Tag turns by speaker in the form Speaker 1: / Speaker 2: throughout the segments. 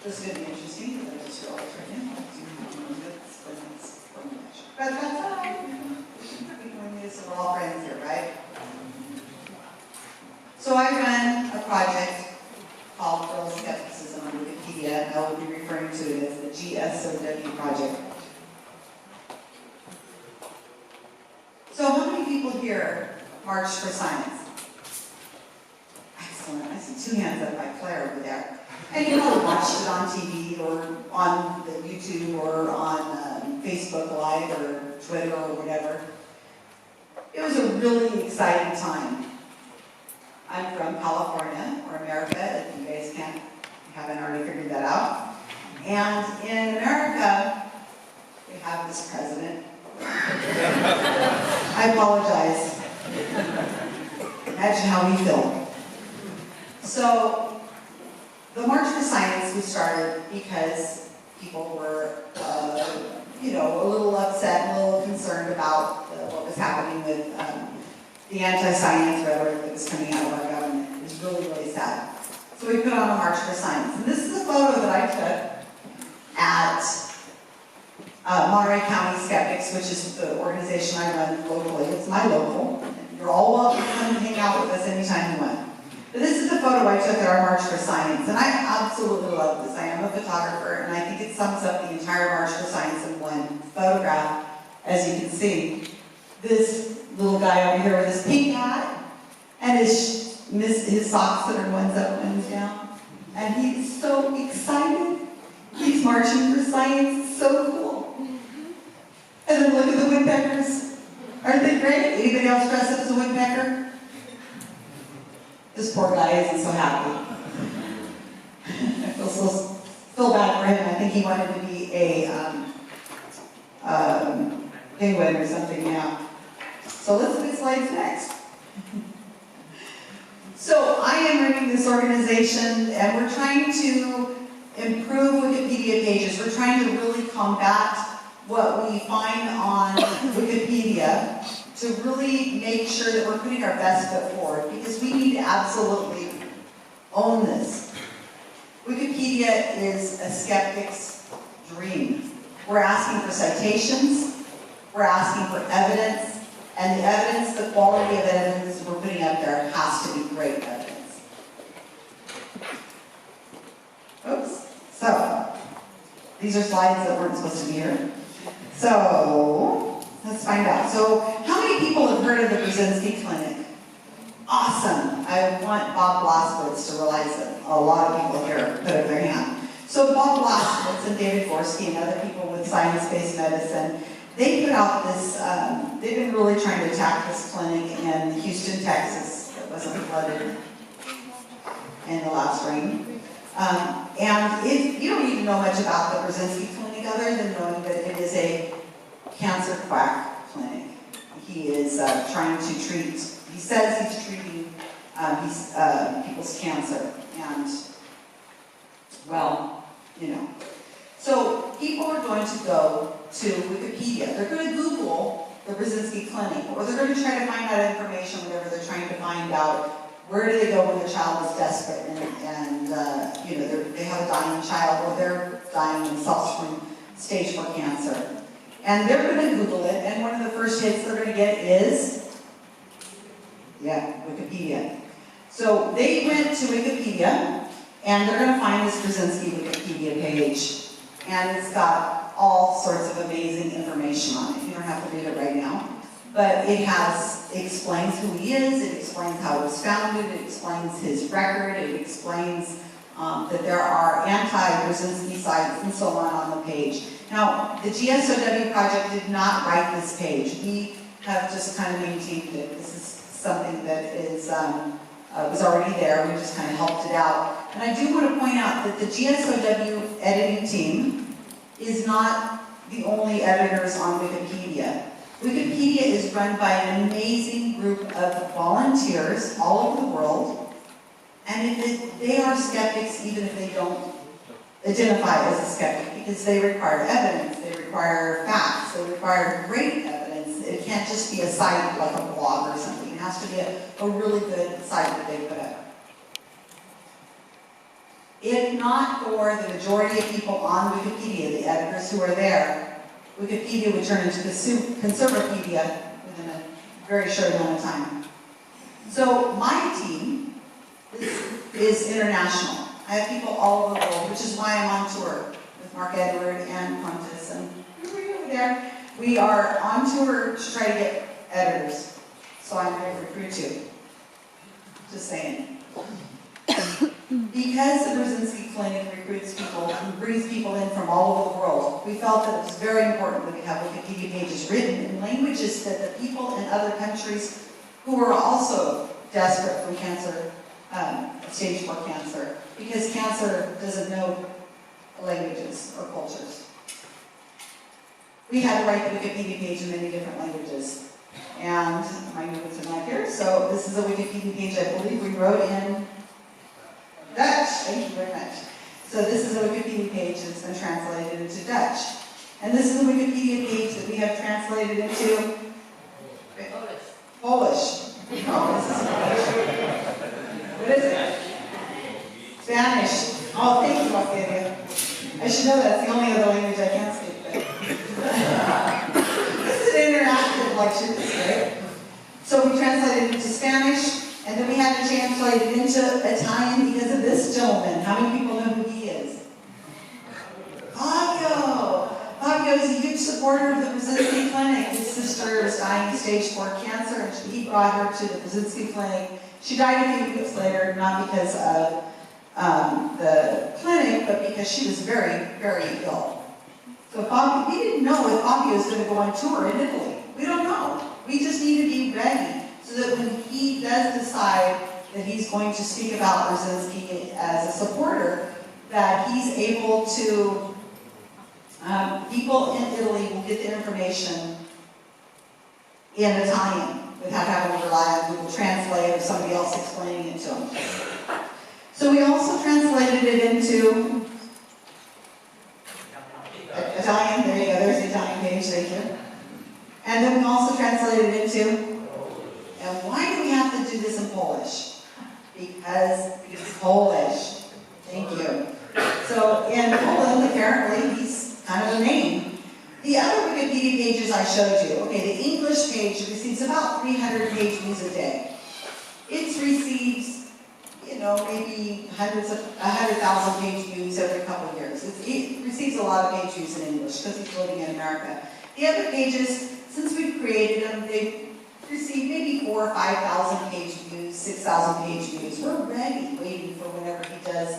Speaker 1: This is going to be interesting because I just realized right now but that's all right. We're all friends here, right? So I run a project called Girl Skepticism on Wikipedia, and I will be referring to it as the GSoW project. So how many people here marched for science? Excellent. I see 2 hands up by Claire over there. And you probably watched it on TV or on the YouTube or on Facebook Live or Twitter or whatever. It was a really exciting time. I'm from California, or America, if you guys haven't already figured that out. And in America, we have this president. I apologize. Imagine how we feel. So, the March for Science was started because people were, a little upset and a little concerned about what was happening with the anti-science rhetoric that was coming out of our government. It was really, really sad. So we put on a March for Science. And this is a photo that I took at Monterey County Skeptics, which is the organization I run locally. It's my local. You're all welcome to come and hang out with us anytime you want. But this is the photo I took at our March for Science, and I absolutely love this. I am a photographer, and I think it sums up the entire March for Science in one photograph. As you can see, this little guy over here with his pink hat, and his socks that are ones up, ones down. And he's so excited. He's marching for science. It's so cool. And then look at the woodpeckers. Aren't they great? Anybody else dress up as a woodpecker? This poor guy isn't so happy. I feel bad for him. I think he wanted to be a penguin or something now. So let's look at slides next. So I am running this organization, and we're trying to improve Wikipedia pages. We're trying to really combat what we find on Wikipedia to really make sure that we're putting our best foot forward, because we need to absolutely own this. Wikipedia is a skeptic's dream. We're asking for citations, we're asking for evidence, and the evidence, the quality of evidence we're putting up there has to be great evidence. Oops. So, these are slides that weren't supposed to be here. So, let's find out. So, how many people have heard of the Brzezinski Clinic? Awesome. I want Bob Blaskowitz to realize that a lot of people here put up their hand. So Bob Blaskowitz and David Gorski and other people with science-based medicine, they put out this, they've been really trying to attack this clinic in Houston, Texas, that wasn't flooded in the last rain. And you don't even know much about the Brzezinski Clinic other than knowing that it is a cancer quack clinic. He is trying to treat, he says he's treating people's cancer. And, well, you know. So people are going to go to Wikipedia. They're going to Google the Brzezinski Clinic, or they're going to try to find out information, whatever they're trying to find out. Where do they go when the child is desperate and they have a dying child, or they're dying themselves from stage 4 cancer. And they're going to Google it, and one of the first hits they're going to get is, Wikipedia. So they went to Wikipedia, and they're going to find this Brzezinski Wikipedia page. And it's got all sorts of amazing information on it. You don't have to read it right now. But it explains who he is, it explains how it was founded, it explains his record, it explains that there are anti-Brzezinski sites and so on the page. Now, the GSoW project did not write this page. We have just kind of maintained it. This is something that is was already there. We just kind of helped it out. And I do want to point out that the GSoW editing team is not the only editors on Wikipedia. Wikipedia is run by an amazing group of volunteers all over the world, and they are skeptics even if they don't identify as a skeptic, because they require evidence, they require facts, they require great evidence. It can't just be a site like a blog or something. It has to be a really good site that they put up. If not for the majority of people on Wikipedia, the editors who are there, Wikipedia would turn into Conservapedia within a very short amount of time. So my team is international. I have people all over the world, which is why I'm on tour with Mark Edward and Pontus and everybody over there. We are on tour to try to get editors. So I'm going to recruit you. Just saying. Because the Brzezinski Clinic recruits people and brings people in from all over the world, we felt that it was very important that we have Wikipedia pages written in languages that the people in other countries who are also desperate from cancer, stage 4 cancer, because cancer doesn't know languages or cultures. We had to write the Wikipedia page in many different languages. And my notes are not here, so this is a Wikipedia page I believe we wrote in Dutch. Thank you very much. So this is a Wikipedia page that's been translated into Dutch. And this is a Wikipedia page that we have translated into Polish. Oh, this is Polish. What is it? Spanish. Oh, thank you, Octavia. I should know that's the only other language I can't speak. This is an interactive lecture, right? So we translated it into Spanish, and then we had to translate it into Italian because of this gentleman. How many people know who he is? Fabio. Fabio is a huge supporter of the Brzezinski Clinic. His sister was dying of stage 4 cancer, and he brought her to the Brzezinski Clinic. She died a few weeks later, not because of the clinic, but because she was very, very ill. So we didn't know if Fabio was going to go on tour in Italy. We don't know. We just need to be ready so that when he does decide that he's going to speak about Brzezinski as a supporter, that he's able to, people in Italy will get the information in Italian without having to rely on Google Translate or somebody else explaining it to them. So we also translated it into Italian. There you go, there's the Italian page, thank you. And then we also translated it into, and why do we have to do this in Polish? Because it's Polish. Thank you. So in Poland, apparently, he's kind of a name. The other Wikipedia pages I showed you, okay, the English page receives about 300 page views a day. It receives, you know, maybe 100,000 page views every couple of years. It receives a lot of page views in English because he's living in America. The other pages, since we've created them, they've received maybe 4,000 or 5,000 page views, 6,000 page views. We're ready, waiting for whenever he does,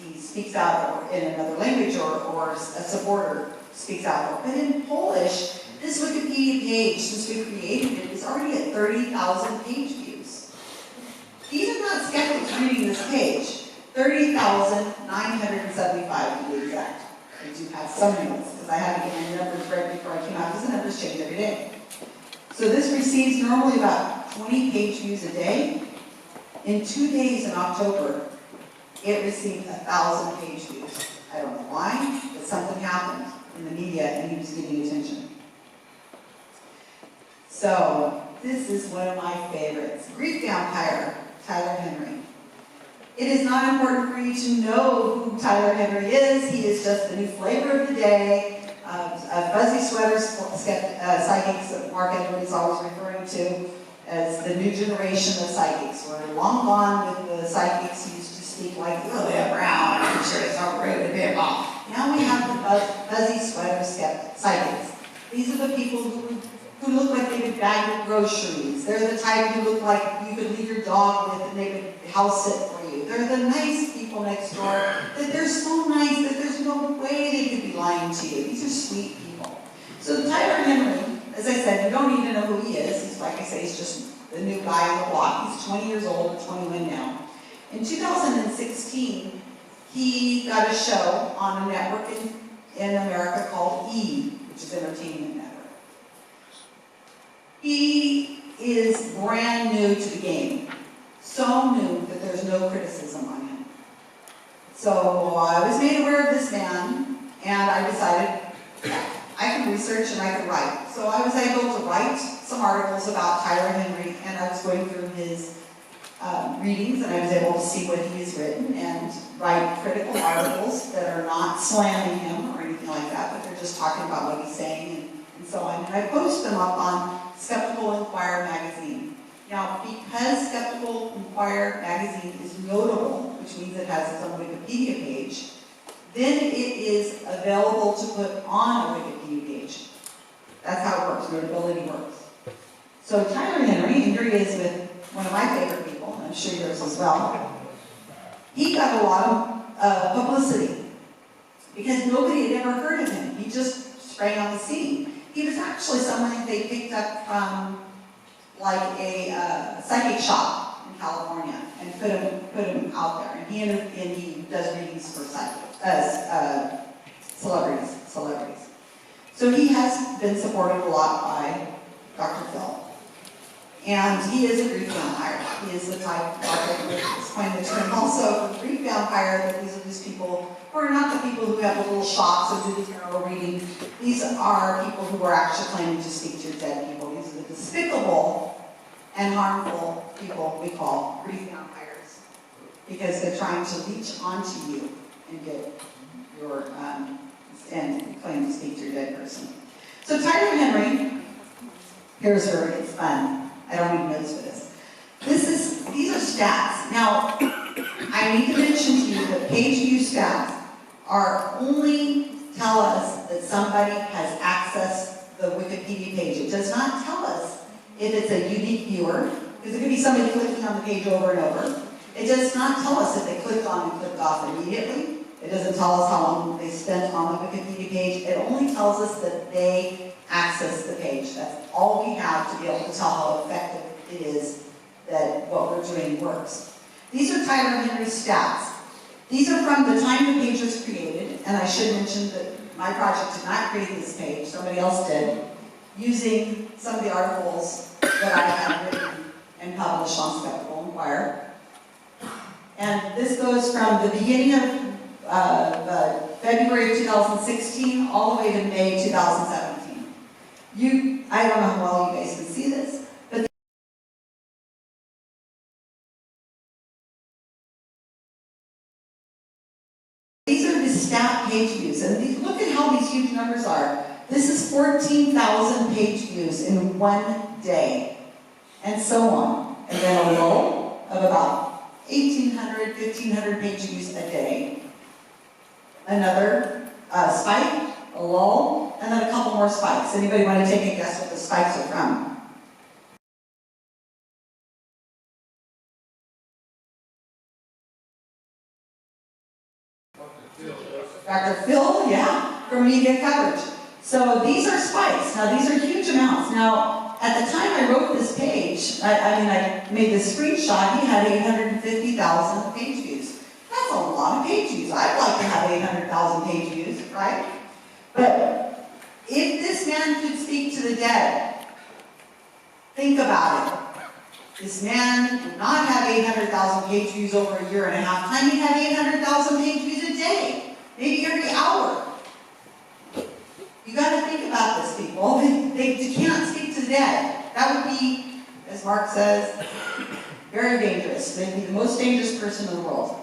Speaker 1: he speaks out in another language or a supporter speaks out. But in Polish, this Wikipedia page, since we created it, is already at 30,000 page views. These are not skeptics reading this page. 30,975 to be exact. I do have some notes, because I had to get my numbers right before I came out, because the numbers change every day. So this receives normally about 20 page views a day. In 2 days in October, it received 1,000 page views. I don't know why, but something happened in the media and he was getting attention. So this is one of my favorites. Greek Vampire, Tyler Henry. It is not important for you to know who Tyler Henry is. He is just the new flavor of the day. Fuzzy sweater psychics that Mark Edward is always referring to as the new generation of psychics. We're long gone with the psychics who used to speak like, oh, they're brown, I'm sure it's not great to be involved. Now we have the fuzzy sweater psychics. These are the people who look like they would bag your groceries. They're the type who look like you could leave your dog with and they would house sit for you. They're the nice people next door that they're so nice that there's no way they could be lying to you. These are sweet people. So Tyler Henry, as I said, you don't need to know who he is. He's, like I say, he's just the new guy on the block. He's 20 years old or 21 now. In 2016, he got a show on a network in America called E, which is Entertainment Network. He is brand new to the game. So new that there's no criticism on him. So I was made aware of this man, and I decided I can research and I can write. So I was able to write some articles about Tyler Henry, and I was going through his readings, and I was able to see what he has written and write critical articles that are not slamming him or anything like that, but they're just talking about what he's saying and so on. And I post them up on Skeptical Inquirer magazine. Now, because Skeptical Inquirer magazine is notable, which means it has its own Wikipedia page, then it is available to put on a Wikipedia page. That's how it works, notability works. So Tyler Henry, and here he is with one of my favorite people, and I'm sure yours as well, he got a lot of publicity because nobody had ever heard of him. He just sprang on the scene. He was actually someone they picked up from like a psychic shop in California and put him out there. And he does readings for celebrities. So he has been supported a lot by Dr. Phil. And he is a Greek vampire. He is the type, like I explained the term also, a Greek vampire, that these are just people who are not the people who have the little shots and do the tarot reading. These are people who are actually claiming to speak to dead people. These are the despicable and harmful people we call Greek vampires, because they're trying to leech onto you and get your, and claim to speak to your dead person. So Tyler Henry, here's where it gets fun. I don't need notes for this. These are stats. Now, I need to mention to you that page view stats are only tell us that somebody has accessed the Wikipedia page. It does not tell us if it's a unique viewer, because it could be somebody clicking on the page over and over. It does not tell us if they clicked on and clicked off immediately. It doesn't tell us how long they spent on the Wikipedia page. It only tells us that they access the page. That's all we have to be able to tell how effective it is that what we're doing works. These are Tyler Henry's stats. These are from the time the page was created, and I should mention that my project did not create this page, somebody else did, using some of the articles that I had written and published on Skeptical Inquirer. And this goes from the beginning of February of 2016 all the way to May 2017. I don't know how well you guys can see this, but these are the stat page views, and look at how these huge numbers are. This is 14,000 page views in one day, and so on. And then a low of about 1,800, 1,500 page views a day. Another spike, a lull, and then a couple more spikes. Anybody want to take a guess what the spikes are from? Dr. Phil, yeah, from media coverage. So these are spikes. Now these are huge amounts. Now, at the time I wrote this page, I made this screenshot, he had 850,000 page views. That's a lot of page views. I'd like to have 800,000 page views, right? But if this man could speak to the dead, think about it. This man did not have 800,000 page views over a year and a half time. He'd have 800,000 page views a day, maybe every hour. You got to think about this, people. They can't speak to the dead. That would be, as Mark says, very dangerous. They'd be the most dangerous person in the world.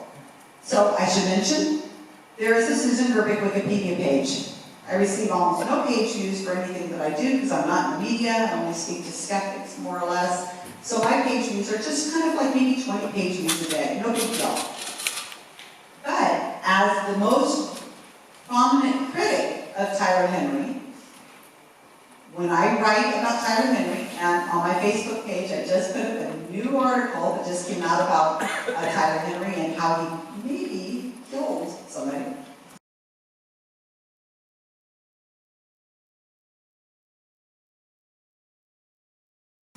Speaker 1: So I should mention, there is a Susan Gerbic Wikipedia page. I receive almost no page views for anything that I do because I'm not in the media. I only speak to skeptics, more or less. So my page views are just kind of like maybe 20 page views a day. No big deal. But as the most prominent critic of Tyler Henry, when I write about Tyler Henry, and on my Facebook page, I just put up a new article that just came out about Tyler Henry and how he maybe killed somebody.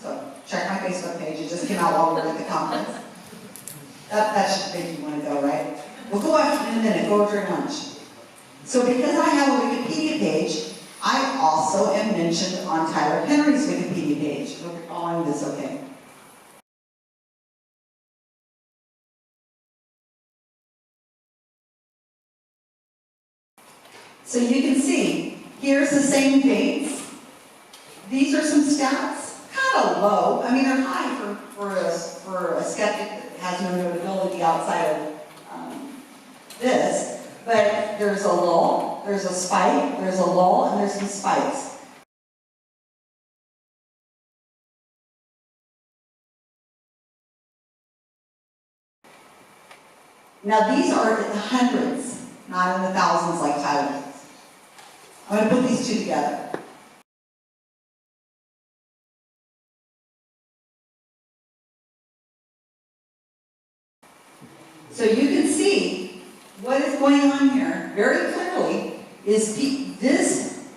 Speaker 1: So check my Facebook page. It just came out while we were at the conference. That should make you want to go, right? We'll go after in a minute. Go during lunch. So because I have a Wikipedia page, I also am mentioned on Tyler Henry's Wikipedia page. Hope you're following this okay. So you can see, here's the same dates. These are some stats, kind not a low. I mean, they're high for a skeptic that has no notability outside of this. But there's a lull, there's a spike, there's a lull, and there's some spikes. Now these are in the hundreds, not in the thousands like Tyler. I'm going to put these two together. So you can see what is going on here very clearly is this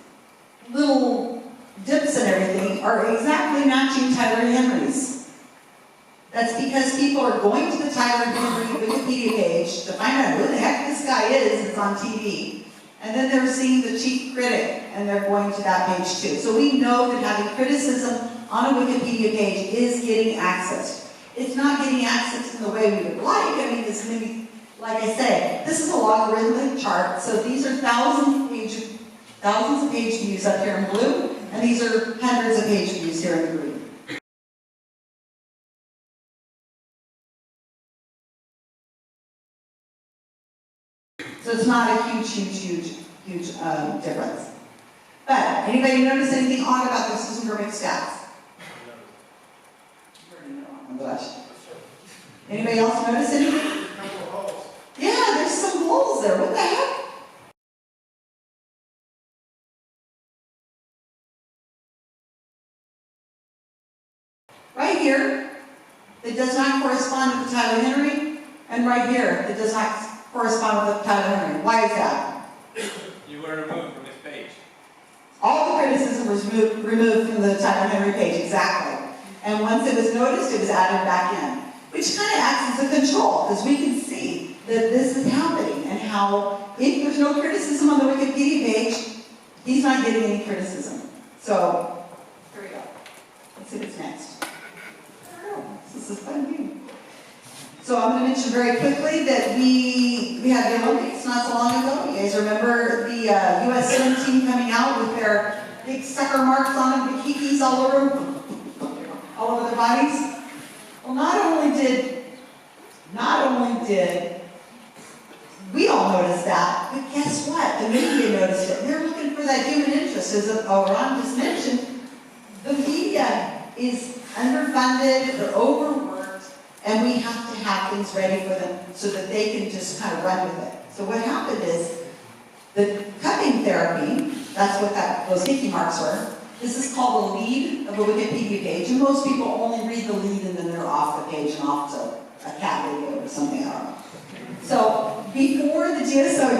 Speaker 1: little dips and everything are exactly matching Tyler Henry's. That's because people are going to the Tyler Henry Wikipedia page to find out who the heck this guy is that's on TV. And then they're seeing the chief critic, and they're going to that page too. So we know that having criticism on a Wikipedia page is getting accessed. It's not getting accessed in the way we would like. I mean, it's maybe, like I say, this is a logarithmic chart. So these are thousands of page views up here in blue, and these are hundreds of page views here in green. So it's not a huge difference. But anybody notice anything odd about this Susan stats? Oh my gosh. Anybody else notice anything? Yeah, there's some holes there. What the heck? Right here, it does not correspond with Tyler Henry, and right here, it does not correspond with Tyler Henry. Why is that?
Speaker 2: You were removed from his page.
Speaker 1: All the criticism was removed from the Tyler Henry page, exactly. And once it was noticed, it was added back in. Which kind of acts as a control, because we can see that this is happening, and how if there's no criticism on the Wikipedia page, he's not getting any criticism. So, here we go. Let's see what's next. There we go. This is fun game. So I'm going to mention very quickly that we had the Olympics not so long ago. You guys remember the U.S. swim team coming out with their big sucker marks on them, bikinis all over their bodies? Well, not only did we all notice that, but guess what? The media noticed it. They're looking for that human interest. As Ron just mentioned, the media is underfunded, they're overworked, and we have to have things ready for them so that they can just kind of run with it. So what happened is, the cupping therapy, that's what those sticky marks were. This is called the lead of a Wikipedia page, and most people only read the lead and then they're off the page and off to a cat video or something, I don't know. So before the GSoW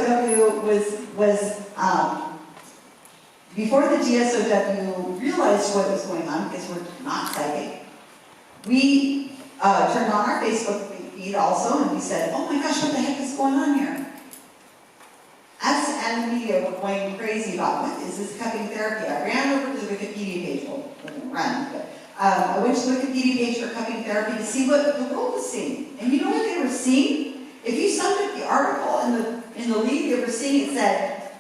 Speaker 1: before the GSoW realized what was going on, because we're not psychic, we turned on our Facebook feed also, and we said, oh my gosh, what the heck is going on here? Us and the media were going crazy about, what is this cupping therapy? I ran over to the Wikipedia page, well, I didn't run, but I went to the Wikipedia page for cupping therapy to see what the world was seeing. And you know what they were seeing? If you summed up the article in the lead, they were seeing it said,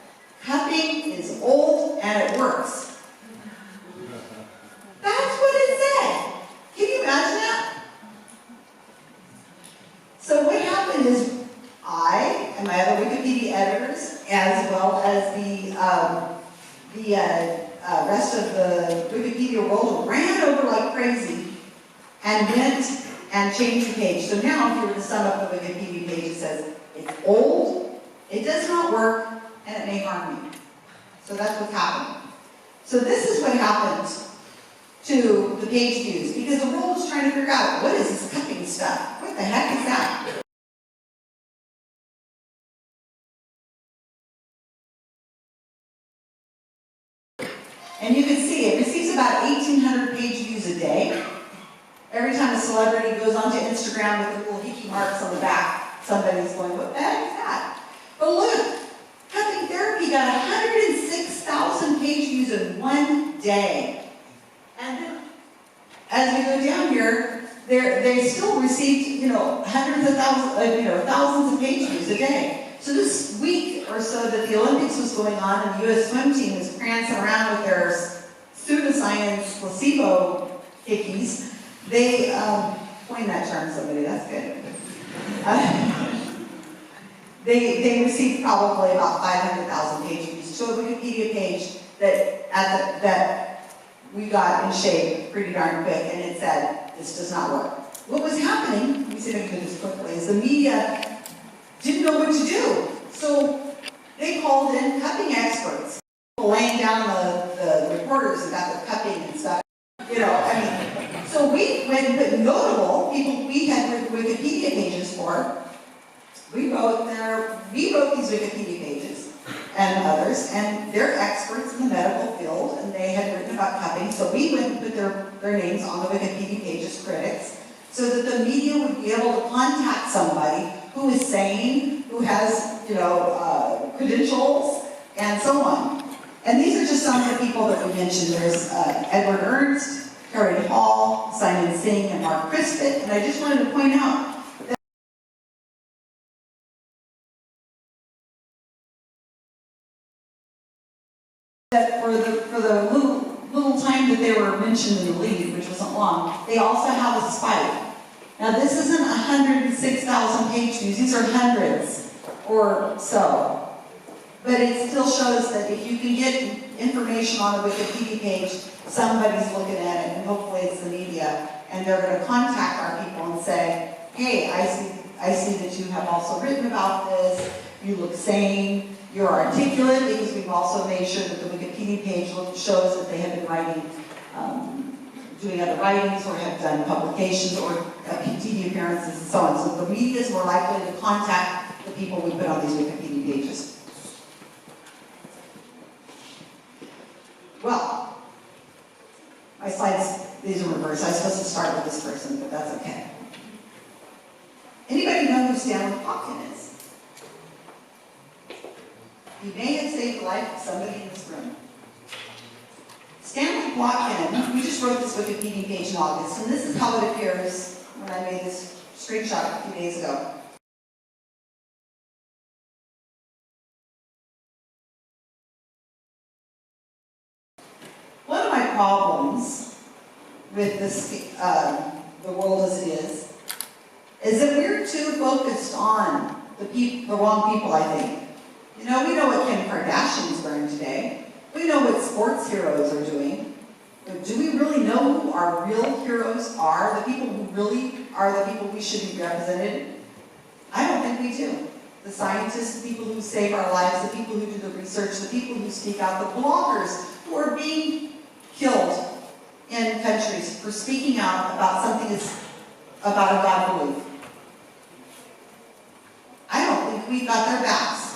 Speaker 1: cupping is old and it works. That's what it said. Can you imagine that? So what happened is, I and my other Wikipedia editors, as well as the rest of the Wikipedia world, ran over like crazy and went and changed the page. So now, if you were to sum up the Wikipedia page, it says, it's old, it does not work, and it may harm you. So that's what's happening. So this is what happens to the page views, because the world is trying to figure out, what is this cupping stuff? What the heck is that? And you can see it receives about 1,800 page views a day. Every time a celebrity goes onto Instagram with the little hickey marks on the back, somebody's going, what the heck is that? But look, cupping therapy got 106,000 page views in one day. And then, as we go down here, they still received, hundreds of thousands, thousands of page views a day. So this week or so that the Olympics was going on, and the U.S. swim team was prancing around with their pseudoscience placebo hickeys, they, coined that term somebody, that's good. They received probably about 500,000 page views to a Wikipedia page that we got in shape pretty darn quick, and it said, this does not work. What was happening, let me see if I can do this quickly, is the media didn't know what to do. So they called in cupping experts, laying down the reporters and got their cupping and stuff. You know, I mean, so we went and put notable people we had Wikipedia pages for. We wrote these Wikipedia pages and others, and they're experts in the medical field, and they had written about cupping, so we went and put their names on the Wikipedia pages, critics, so that the media would be able to contact somebody who is sane, who has, you know, credentials, and so on. And these are just some of the people that we mentioned. There's Edward Ernst, Carrie Hall, Simon Singh, and Mark Crispin, and I just wanted to point out that for the little time that they were mentioned in the lead, which wasn't long, they also have a spike. Now this isn't 106,000 page views, these are hundreds or so. But it still shows that if you can get information on a Wikipedia page, somebody's looking at it, and hopefully it's the media, and they're going to contact our people and say, hey, I see that you have also written about this, you look sane, you're articulate, because we've also made sure that the Wikipedia page shows that they have been writing, doing other writings, or have done publications, or TV appearances, and so on. So the media is more likely to contact the people we put on these Wikipedia pages. Well, my slides, these are reversed. I was supposed to start with this person, but that's okay. Anybody know who Stanley Plotkin is? He may have saved the life of somebody in this room. Stanley Plotkin, we just wrote this Wikipedia page in August, and this is how it appears when I made this screenshot a few days ago. One of my problems with this, the world as it is that we're too focused on the wrong people, I think. You know, we know what Kim Kardashian is wearing today. We know what sports heroes are doing. But do we really know who our real heroes are? The people who really are the people we should be represented? I don't think we do. The scientists, the people who save our lives, the people who do the research, the people who speak out, the bloggers who are being killed in countries for speaking out about something that's about a God belief. I don't think we've got their backs.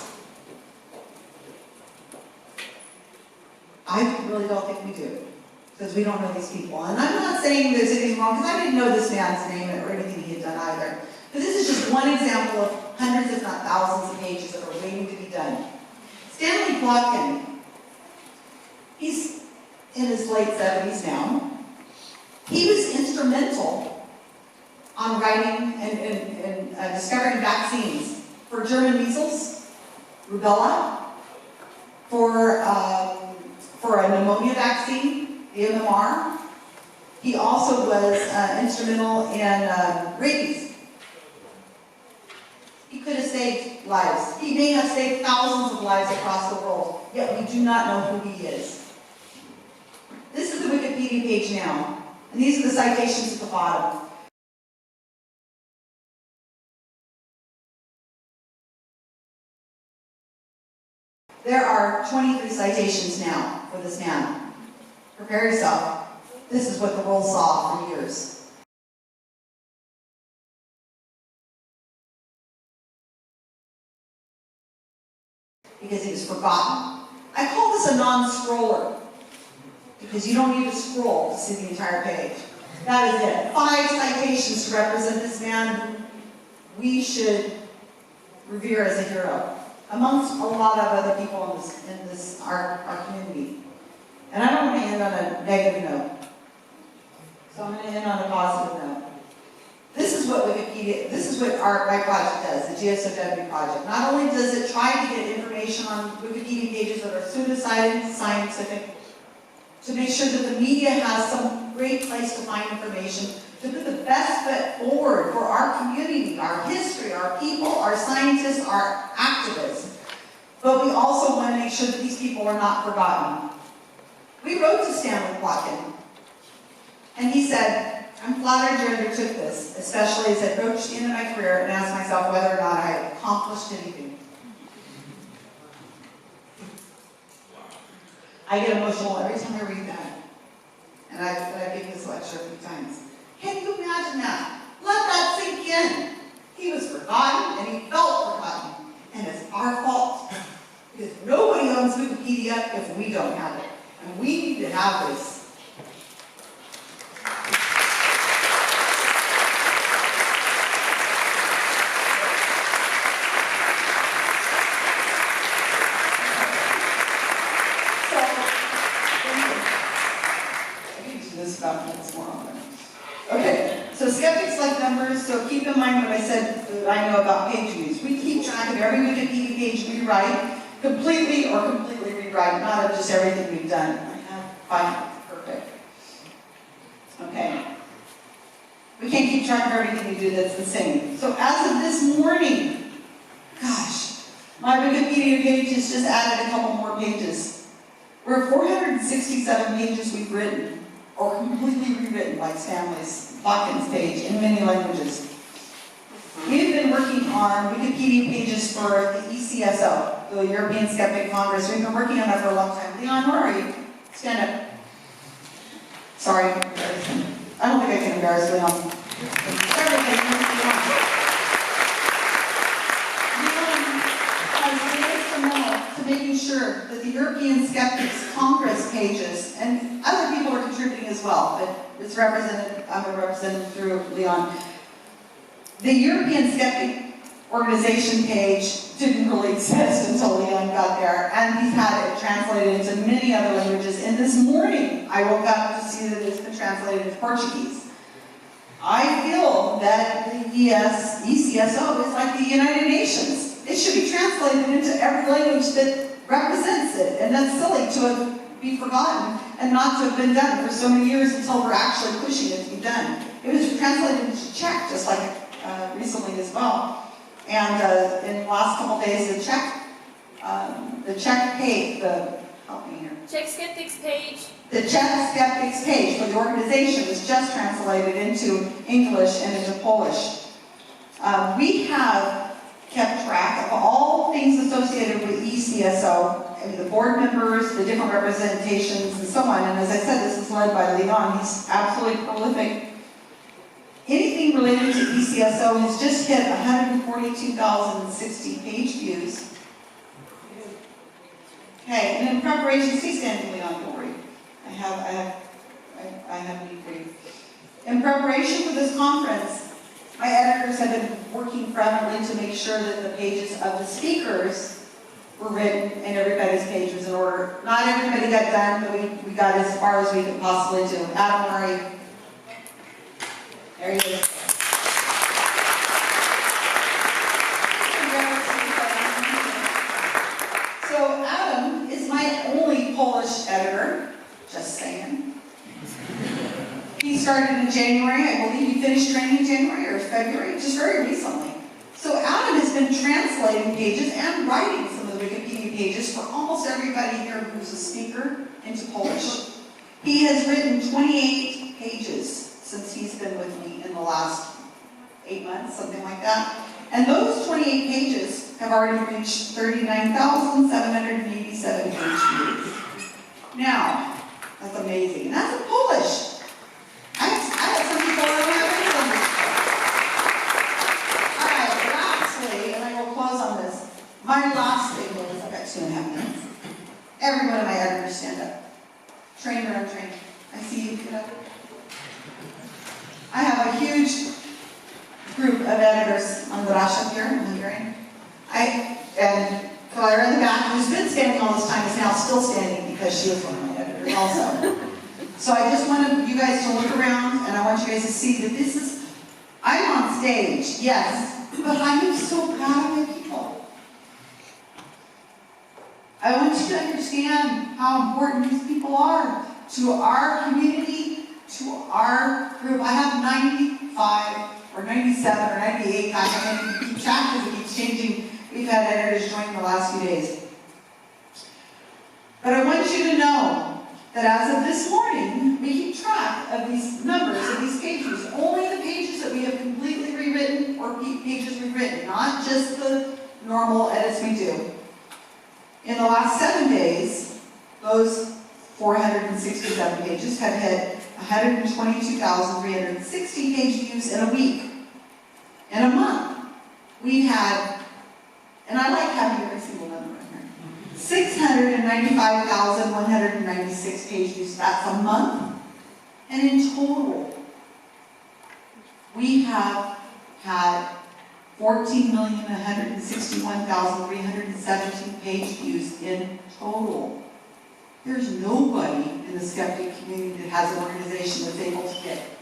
Speaker 1: I really don't think we do, because we don't know these people. And I'm not saying there's anything wrong, because I didn't know this man's name or anything he had done either. But this is just one example of hundreds, if not thousands, of pages that are waiting to be done. Stanley Plotkin, he's in his late 70s now. He was instrumental on writing and discovering vaccines for German measles, rubella, for a pneumonia vaccine, the MMR. He also was instrumental in rabies. He could have saved lives. He may have saved thousands of lives across the world, yet we do not know who he is. This is the Wikipedia page now, and these are the citations at the bottom. There are 23 citations now for this man. Prepare yourself. This is what the world saw for years. Because he was forgotten. I call this a non-scroller, because you don't need to scroll to see the entire page. That is it. 5 citations to represent this man who we should revere as a hero, amongst a lot of other people in this our community. And I don't want to end on a negative note, so I'm going to end on a positive note. This is what my project does, the GSoW project. Not only does it try to get information on Wikipedia pages that are pseudoscientific, to make sure that the media has some great place to find information, to put the best foot forward for our community, our history, our people, our scientists, our activists. But we also want to make sure that these people are not forgotten. We wrote to Stanley Plotkin, and he said, I'm flattered you undertook this, especially as I approached the end of my career and asked myself whether or not I had accomplished anything. I get emotional every time I read that. And I've given this lecture a few times. Can you imagine that? Let that sink in. He was forgotten, and he felt forgotten. And it's our fault. Because nobody owns Wikipedia if we don't have it. And we need to have this. Okay, so skeptics like numbers, so keep in mind what I said that I know about page views. We keep track of every Wikipedia page we write, completely or completely rewrite, not of just everything we've done. I have five, perfect. Okay. We can't keep track of everything we do that's the same. So as of this morning, gosh, my Wikipedia page has just added a couple more pages. We're at 467 pages we've written, or completely rewritten, like Stanley's Plotkin's page, in many languages. We've been working on Wikipedia pages for the ESCO, the European Skeptic Congress. We've been working on that for a long time. Leon, where are you? Stand up. Sorry, I don't think I can embarrass Leon. To making sure that the European Skeptics Congress pages, and other people are contributing as well, but it's represented, I'm represented through Leon. The European Skeptic Organization page didn't really exist until Leon got there, and he's had it translated into many other languages. And this morning, I woke up to see that it's been translated into Portuguese. I feel that the ESCO is like the United Nations. It should be translated into every language that represents it, and that's silly to be forgotten and not to have been done for so many years until we're actually pushing it to be done. It was translated into Czech, just like recently as well. And in the last couple of days, the Czech page, help me here.
Speaker 3: Czech Skeptics page.
Speaker 1: The Czech Skeptics page for the organization was just translated into English and into Polish. We have kept track of all things associated with ESCO, I mean, the board members, the different representations, and so on. And as I said, this is led by Leon. He's absolutely prolific. Anything related to ESCO has just hit 142,060 page views. Okay, and in preparation, see standing, Leon, don't worry. I have need for you. In preparation for this conference, my editors have been working fervently to make sure that the pages of the speakers were written and everybody's page was in order. Not everybody got done, but we got as far as we could possibly do. Adam Murray. There he is. So Adam is my only Polish editor, just saying. He started in January, I believe he finished training in January or February, just very recently. So Adam has been translating pages and writing some of the Wikipedia pages for almost everybody here who's a speaker into Polish. He has written 28 pages since he's been with me in the last 8 months, something like that. And those 28 pages have already reached 39,787 page views. Now, that's amazing. And that's in Polish. I had some people who don't have any language. All right, lastly, and I will close on this. My last thing is, I've got 2.5 minutes. Every one of my editors stand up. Trained or untrained. I see you get up. I have a huge group of editors on the Rush up here in Hungarian. And Clara in the back, who's been standing all this time, is now still standing because she is one of my editors also. So I just wanted you guys to look around, and I want you guys to see that this is, I'm on stage, yes, but I am so proud of my people. I want you to understand how important these people are to our community, to our group, I have 95 or 97 or 98, I can't even keep track because it keeps changing. We've had editors join the last few days. But I want you to know that as of this morning, we keep track of these numbers, of these pages, only the pages that we have completely rewritten or pages rewritten, not just the normal edits we do. In the last 7 days, those 467 pages have had 122,360 page views in a week. In a month, we had, and I like having every single number in here, 695,196 page views. That's a month. And in total, we have had 14,161,317 page views in total. There's nobody in the skeptic community that has an organization that's able to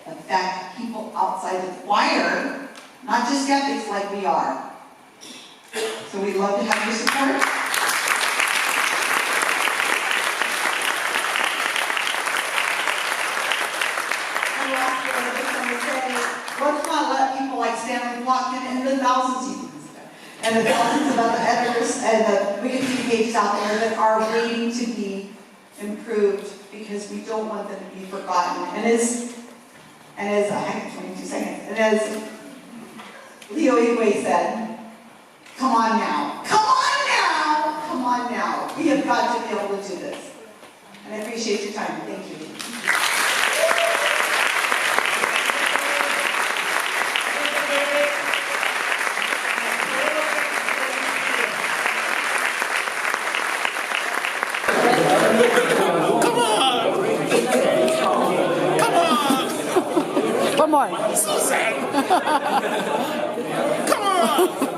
Speaker 1: affect people outside the choir, not just skeptics like we are. So we'd love to have your support. Let's not let people like Stanley Plotkin and the thousands of other editors and the Wikipedia pages out there that are waiting to be improved because we don't want them to be forgotten. And as I have 22 seconds, and as Leo Igwe said, come on now, come on now, come on now. We have got to be able to do this. And I appreciate your time. Thank you.
Speaker 3: Come on.
Speaker 4: So sad. Come on.